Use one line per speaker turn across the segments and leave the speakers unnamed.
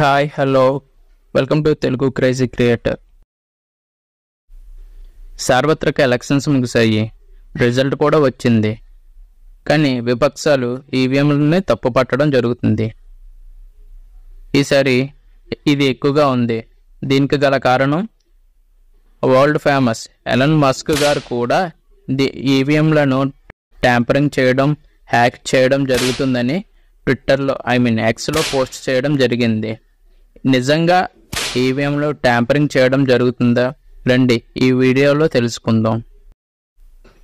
Hi hello welcome to Telugu crazy creator. సార్వత్రిక elections ముగిశాయి, result కూడా వచ్చింది. కానీ విపక్షాలు ఈవీఎంలనే తప్పు పట్టడం జరుగుతుంది. ఈసారి ఇది ఎక్కువగా ఉంది. దీనికి గల కారణం వరల్డ్ ఫేమస్ ఎలన్ మస్క్ గారు కూడా ఈవీఎంలను ట్యాంపరింగ్ చేయడం, హ్యాక్ చేయడం జరుగుతుందని ట్విట్టర్లో ఎక్స్లో పోస్ట్ చేయడం జరిగింది. నిజంగా ఈవీఎంలో ట్యాంపరింగ్ చేయడం జరుగుతుందా? రండి ఈ వీడియోలో తెలుసుకుందాం.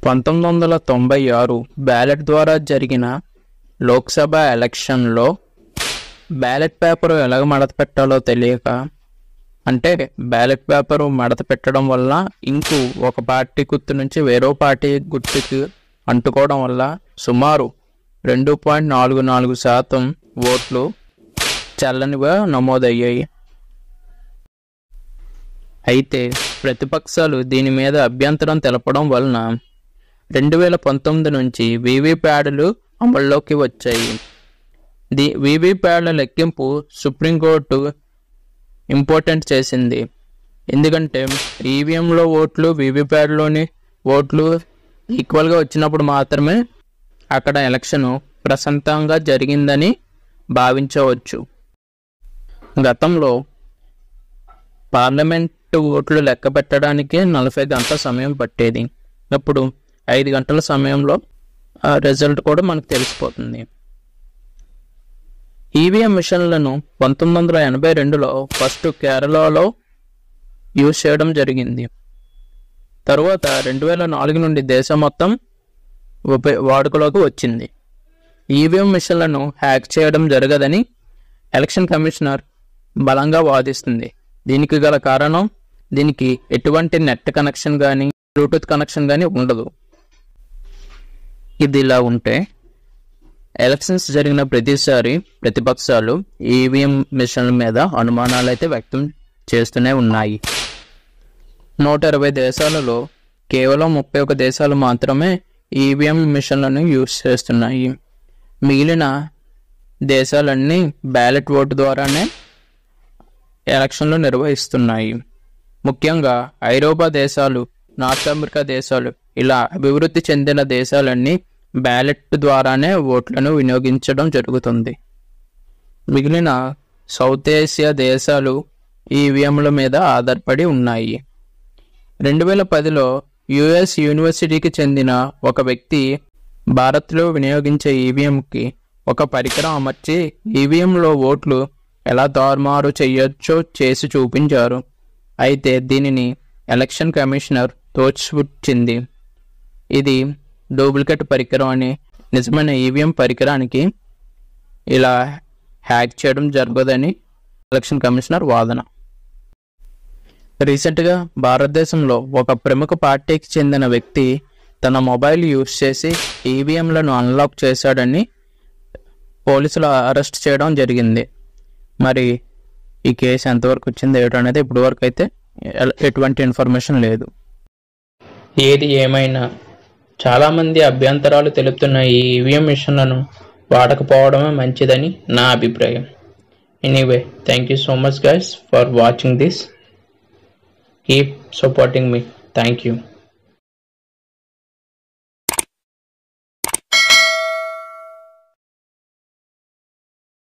1996 బ్యాలెట్ ద్వారా జరిగిన లోక్సభ ఎలక్షన్లో బ్యాలెట్ పేపరు ఎలాగ మడత పెట్టాలో తెలియక, అంటే బ్యాలెట్ పేపరు మడత పెట్టడం వల్ల ఇంకు ఒక పార్టీ గుర్తు నుంచి వేరే పార్టీ గుర్తుకు అంటుకోవడం వల్ల సుమారు 2.44% ఓట్లు చెల్లనిగా నమోదయ్యాయి. అయితే ప్రతిపక్షాలు దీని మీద అభ్యంతరం తెలపడం వలన 2019 నుంచి వీవీప్యాడ్లు అమల్లోకి వచ్చాయి. వీవీప్యాడ్ల లెక్కింపు సుప్రీంకోర్టు ఇంపార్టెంట్ చేసింది. ఎందుకంటే ఈవీఎంలో ఓట్లు వీవీప్యాడ్లోని ఓట్లు ఈక్వల్గా వచ్చినప్పుడు మాత్రమే అక్కడ ఎలక్షను ప్రశాంతంగా జరిగిందని భావించవచ్చు. గతంలో పార్లమెంటు ఓట్లు లెక్క పెట్టడానికి 40 గంటల సమయం పట్టేది. ఇప్పుడు 5 గంటల సమయంలో రిజల్ట్ కూడా మనకు తెలిసిపోతుంది. ఈవీఎం మిషన్లను 1982లో ఫస్ట్ కేరళలో యూజ్ చేయడం జరిగింది. తరువాత 2004 నుండి దేశం మొత్తం వాడుకలోకి వచ్చింది. ఈవీఎం మిషన్లను హ్యాక్ చేయడం జరగదని ఎలక్షన్ కమిషనర్ బలంగా వాదిస్తుంది. దీనికి గల కారణం, దీనికి ఎటువంటి నెట్ కనెక్షన్ కానీ బ్లూటూత్ కనెక్షన్ కానీ ఉండదు. ఇది ఇలా ఉంటే ఎలక్షన్స్ జరిగిన ప్రతిసారి ప్రతిపక్షాలు ఈవీఎం మిషన్ల మీద అనుమానాలు అయితే వ్యక్తం చేస్తూనే ఉన్నాయి. 120 దేశాలలో కేవలం 31 దేశాలు మాత్రమే ఈవీఎం మిషన్లను యూజ్ చేస్తున్నాయి. మిగిలిన దేశాలన్నీ బ్యాలెట్ ఓటు ద్వారానే ఎలక్షన్లు నిర్వహిస్తున్నాయి. ముఖ్యంగా ఐరోపా దేశాలు, నార్త్ అమెరికా దేశాలు, ఇలా అభివృద్ధి చెందిన దేశాలన్నీ బ్యాలెట్ ద్వారానే ఓట్లను వినియోగించడం జరుగుతుంది. మిగిలిన సౌత్ ఏషియా దేశాలు ఈవీఎంల మీద ఆధారపడి ఉన్నాయి. 2010లో యుఎస్ యూనివర్సిటీకి చెందిన ఒక వ్యక్తి భారత్లో వినియోగించే ఈవీఎంకి ఒక పరికరం అమర్చి ఈవీఎంలో ఓట్లు ఎలా తారుమారు చేయొచ్చో చేసి చూపించారు. అయితే దీనిని ఎలక్షన్ కమిషనర్ తోసిపుచ్చింది. ఇది డూప్లికేట్ పరికరం అని. నిజమైన ఈవీఎం పరికరానికి ఇలా హ్యాక్ చేయడం జరగదని ఎలక్షన్ కమిషనర్ వాదన. రీసెంట్గా భారతదేశంలో ఒక ప్రముఖ పార్టీకి చెందిన వ్యక్తి తన మొబైల్ యూజ్ చేసి ఈవీఎంలను అన్లాక్ చేశాడని పోలీసులు అరెస్ట్ చేయడం జరిగింది. మరి ఈ కేసు ఎంతవరకు వచ్చింది ఏమిటనేది ఇప్పటి వరకు అయితే ఎటువంటి ఇన్ఫర్మేషన్ లేదు. ఏది ఏమైనా చాలామంది అభ్యంతరాలు తెలుపుతున్న ఈ ఈవీఎం మిషన్లను వాడకపోవడమే మంచిదని నా అభిప్రాయం. Anyway, thank you so much guys for watching this. Keep supporting me. Thank you.